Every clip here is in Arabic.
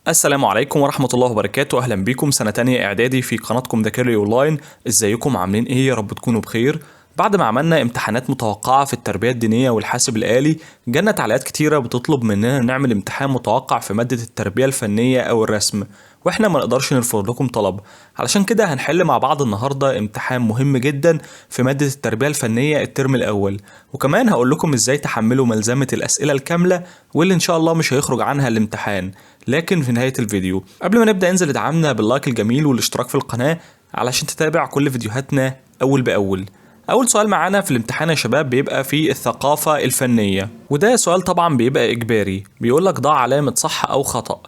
السلام عليكم ورحمة الله وبركاته. أهلا بيكم سنة تانية إعدادي في قناتكم ذاكري أونلاين. إزيكم عاملين إيه؟ يا رب تكونوا بخير. بعد ما عملنا امتحانات متوقعة في التربية الدينية والحاسب الآلي، جالنا تعليقات كتيرة بتطلب مننا نعمل امتحان متوقع في مادة التربية الفنية أو الرسم، وإحنا ما نقدرش نرفض لكم طلب. علشان كده هنحل مع بعض النهاردة امتحان مهم جدا في مادة التربية الفنية الترم الأول، وكمان هقول لكم إزاي تحملوا ملزمة الأسئلة الكاملة واللي إن شاء الله مش هيخرج عنها الامتحان. لكن في نهاية الفيديو قبل ما نبدأ انزل ادعمنا باللايك الجميل والاشتراك في القناة علشان تتابع كل فيديوهاتنا أول بأول. أول سؤال معانا في الامتحان يا شباب بيبقى في الثقافة الفنية، وده سؤال طبعا بيبقى إجباري، بيقولك ضع علامة صح أو خطأ.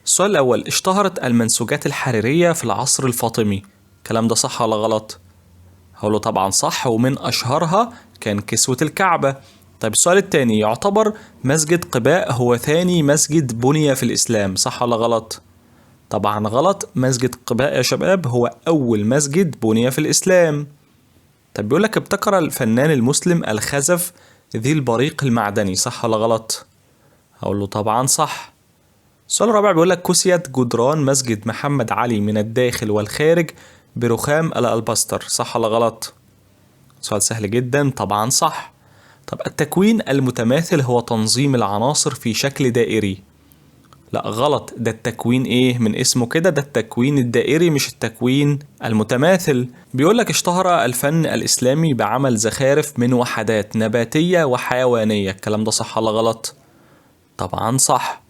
السؤال الأول: اشتهرت المنسوجات الحريرية في العصر الفاطمي، الكلام ده صح ولا غلط؟ هقوله طبعا صح، ومن أشهرها كان كسوة الكعبة. طيب السؤال التاني: يعتبر مسجد قباء هو ثاني مسجد بني في الإسلام، صح ولا غلط؟ طبعا غلط، مسجد قباء يا شباب هو أول مسجد بني في الإسلام. طب بيقولك: ابتكر الفنان المسلم الخزف ذي البريق المعدني، صح ولا غلط؟ هقوله طبعا صح. السؤال الرابع بيقولك: كسيت جدران مسجد محمد علي من الداخل والخارج برخام الألبستر، صح ولا غلط؟ سؤال سهل جدا، طبعا صح. طب التكوين المتماثل هو تنظيم العناصر في شكل دائري. لا غلط، ده التكوين ايه من اسمه كده، ده التكوين الدائري مش التكوين المتماثل. بيقولك: اشتهر الفن الإسلامي بعمل زخارف من وحدات نباتية وحيوانية، الكلام ده صح ولا غلط؟ طبعا صح.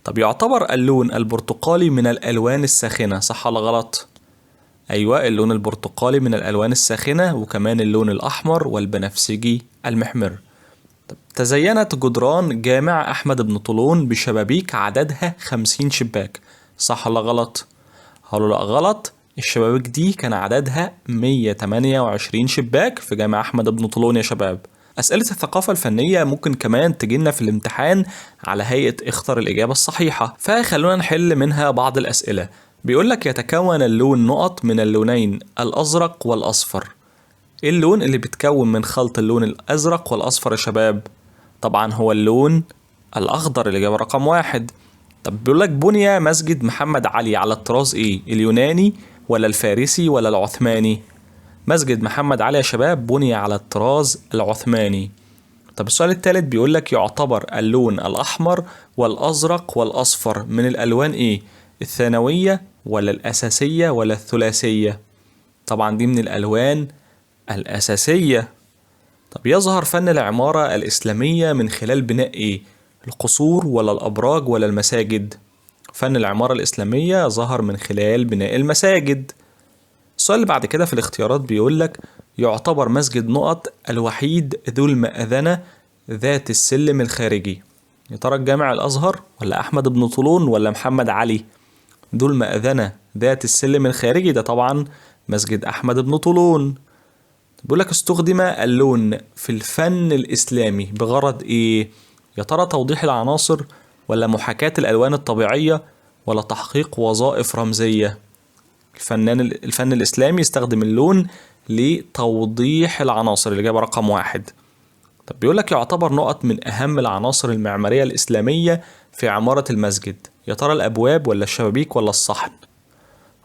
طب يعتبر اللون البرتقالي من الألوان الساخنة، صح ولا غلط؟ أيوة، اللون البرتقالي من الألوان الساخنة، وكمان اللون الأحمر والبنفسجي المحمر. تزينت جدران جامع أحمد بن طولون بشبابيك عددها 50 شباك، صح ولا غلط؟ هقول لا غلط، الشبابيك دي كان عددها 128 شباك في جامع أحمد بن طولون يا شباب. أسئلة الثقافة الفنية ممكن كمان تجينا في الامتحان على هيئة اختر الإجابة الصحيحة، فخلونا نحل منها بعض الأسئلة. بيقولك: يتكون اللون نقط من اللونين الأزرق والأصفر. ايه اللون اللي بيتكون من خلط اللون الأزرق والأصفر يا شباب؟ طبعا هو اللون الأخضر، الإجابة رقم واحد. طب بيقولك: بني مسجد محمد علي على الطراز ايه، اليوناني ولا الفارسي ولا العثماني؟ مسجد محمد علي يا شباب بني على الطراز العثماني. طب السؤال الثالث بيقولك: يعتبر اللون الأحمر والأزرق والأصفر من الألوان ايه، الثانوية ولا الأساسية ولا الثلاثية؟ طبعا دي من الألوان الأساسية. طب يظهر فن العمارة الإسلامية من خلال بناء إيه؟ القصور ولا الأبراج ولا المساجد؟ فن العمارة الإسلامية ظهر من خلال بناء المساجد. السؤال اللي بعد كده في الاختيارات بيقولك: يعتبر مسجد نقط الوحيد ذو المأذنة ذات السلم الخارجي. يا ترى الجامع الأزهر ولا أحمد بن طولون ولا محمد علي؟ ذو المأذنة ذات السلم الخارجي ده طبعا مسجد أحمد بن طولون. بيقولك: استخدم اللون في الفن الإسلامي بغرض إيه؟ يا ترى توضيح العناصر ولا محاكاة الألوان الطبيعية ولا تحقيق وظائف رمزية؟ الفن الإسلامي يستخدم اللون لتوضيح العناصر، الإجابة رقم واحد. طب بيقولك: يعتبر نقط من أهم العناصر المعمارية الإسلامية في عمارة المسجد، يا ترى الأبواب ولا الشبابيك ولا الصحن؟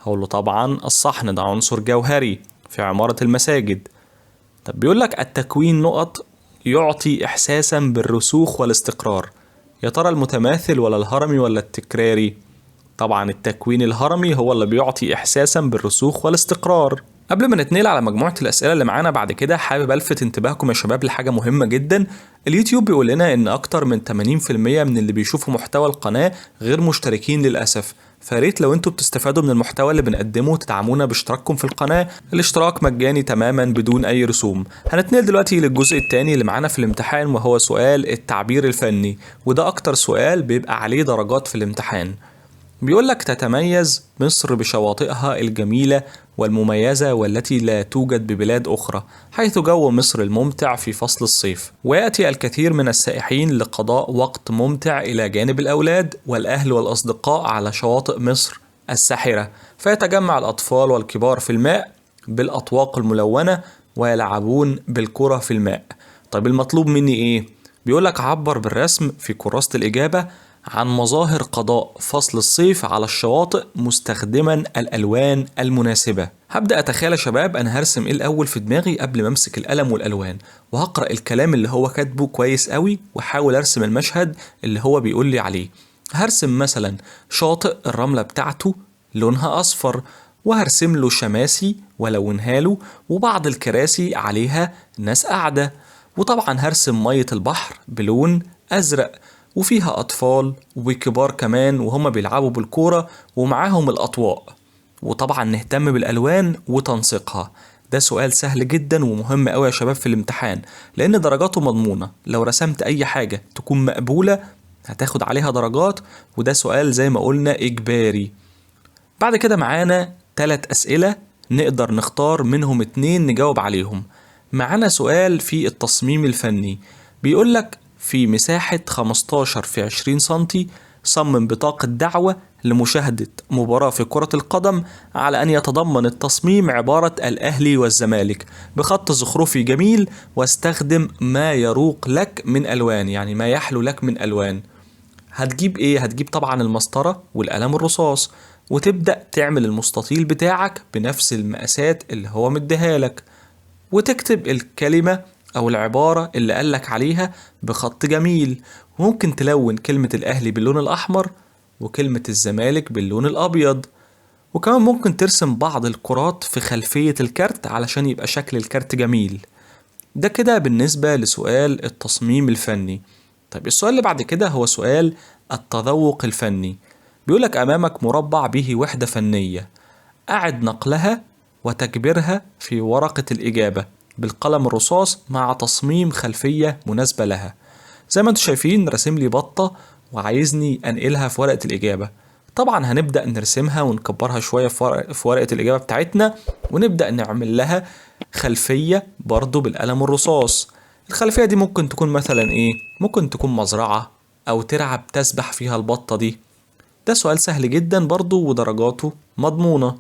هقوله طبعا الصحن، ده عنصر جوهري في عمارة المساجد. طب بيقولك: التكوين نقط يعطي إحساسا بالرسوخ والاستقرار، يا ترى المتماثل ولا الهرمي ولا التكراري؟ طبعا التكوين الهرمي هو اللي بيعطي إحساسا بالرسوخ والاستقرار. قبل ما نتنقل على مجموعة الأسئلة اللي معانا بعد كده، حابب ألفت انتباهكم يا شباب لحاجة مهمة جدا. اليوتيوب بيقول لنا إن أكتر من 80% من اللي بيشوفوا محتوى القناة غير مشتركين للأسف، فياريت لو انتوا بتستفادوا من المحتوى اللي بنقدمه تدعمونا باشتراككم في القناة. الاشتراك مجاني تماما بدون أي رسوم. هنتنقل دلوقتي للجزء الثاني اللي معانا في الامتحان، وهو سؤال التعبير الفني، وده أكتر سؤال بيبقى عليه درجات في الامتحان. بيقولك: تتميز مصر بشواطئها الجميلة والمميزة والتي لا توجد ببلاد أخرى، حيث جو مصر الممتع في فصل الصيف، ويأتي الكثير من السائحين لقضاء وقت ممتع إلى جانب الأولاد والأهل والأصدقاء على شواطئ مصر الساحرة، فيتجمع الأطفال والكبار في الماء بالأطواق الملونة ويلعبون بالكرة في الماء. طيب المطلوب مني إيه؟ بيقولك: عبر بالرسم في كراسة الإجابة عن مظاهر قضاء فصل الصيف على الشواطئ مستخدما الألوان المناسبة. هبدأ أتخيل يا شباب أنا هرسم إيه الأول في دماغي قبل ما أمسك القلم والألوان، وهقرأ الكلام اللي هو كاتبه كويس قوي وأحاول أرسم المشهد اللي هو بيقول لي عليه. هرسم مثلا شاطئ الرملة بتاعته لونها أصفر، وهرسم له شماسي ولونها له، وبعض الكراسي عليها ناس قاعدة، وطبعا هرسم مية البحر بلون أزرق وفيها أطفال وكبار كمان وهم بيلعبوا بالكورة ومعاهم الأطواق. وطبعا نهتم بالألوان وتنسيقها. ده سؤال سهل جدا ومهم أوي يا شباب في الامتحان، لأن درجاته مضمونة. لو رسمت أي حاجة تكون مقبولة هتاخد عليها درجات، وده سؤال زي ما قلنا إجباري. بعد كده معانا 3 أسئلة نقدر نختار منهم 2 نجاوب عليهم. معانا سؤال في التصميم الفني بيقولك في مساحة 15 في 20 سنتي صمم بطاقة دعوة لمشاهدة مباراة في كرة القدم على أن يتضمن التصميم عبارة الأهلي والزمالك بخط زخرفي جميل، واستخدم ما يروق لك من ألوان، يعني ما يحلو لك من ألوان. هتجيب ايه؟ هتجيب طبعا المسطرة والقلم الرصاص، وتبدأ تعمل المستطيل بتاعك بنفس المقاسات اللي هو مديها لك، وتكتب الكلمة أو العبارة اللي قالك عليها بخط جميل. وممكن تلون كلمة الأهلي باللون الأحمر وكلمة الزمالك باللون الأبيض، وكمان ممكن ترسم بعض الكرات في خلفية الكارت علشان يبقى شكل الكارت جميل. ده كده بالنسبة لسؤال التصميم الفني. طيب السؤال اللي بعد كده هو سؤال التذوق الفني. بيقولك أمامك مربع به وحدة فنية، أعد نقلها وتكبيرها في ورقة الإجابة بالقلم الرصاص مع تصميم خلفية مناسبة لها. زي ما انتم شايفين رسم لي بطة وعايزني أنقلها في ورقة الإجابة. طبعا هنبدأ نرسمها ونكبرها شوية في ورقة الإجابة بتاعتنا، ونبدأ نعمل لها خلفية برضو بالقلم الرصاص. الخلفية دي ممكن تكون مثلا ايه؟ ممكن تكون مزرعة أو ترعة بتسبح فيها البطة دي. ده سؤال سهل جدا برضو ودرجاته مضمونة.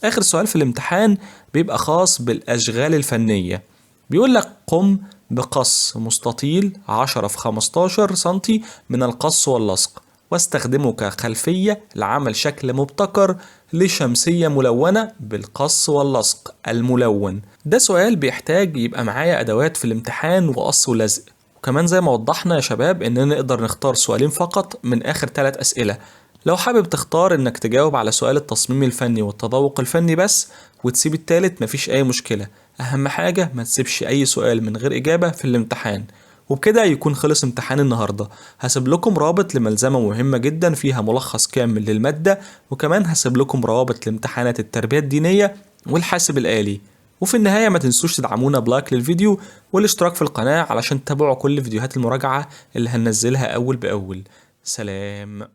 آخر سؤال في الامتحان بيبقى خاص بالأشغال الفنية. بيقولك قم بقص مستطيل 10 في 15 سنتي من القص واللصق، واستخدمه كخلفية لعمل شكل مبتكر لشمسية ملونة بالقص واللصق الملون. ده سؤال بيحتاج يبقى معايا أدوات في الامتحان وقص ولزق. وكمان زي ما وضحنا يا شباب إننا نقدر نختار سؤالين فقط من آخر 3 أسئلة. لو حابب تختار إنك تجاوب على سؤال التصميم الفني والتذوق الفني بس وتسيب التالت مفيش أي مشكلة. أهم حاجة ما تسيبش أي سؤال من غير إجابة في الامتحان. وبكده يكون خلص امتحان النهاردة. هسيب لكم رابط لملزمة مهمة جدا فيها ملخص كامل للمادة، وكمان هسيب لكم روابط لامتحانات التربية الدينية والحاسب الآلي. وفي النهاية ما تنسوش تدعمونا بلايك للفيديو والاشتراك في القناة علشان تتابعوا كل فيديوهات المراجعة اللي هننزلها أول بأول. سلام.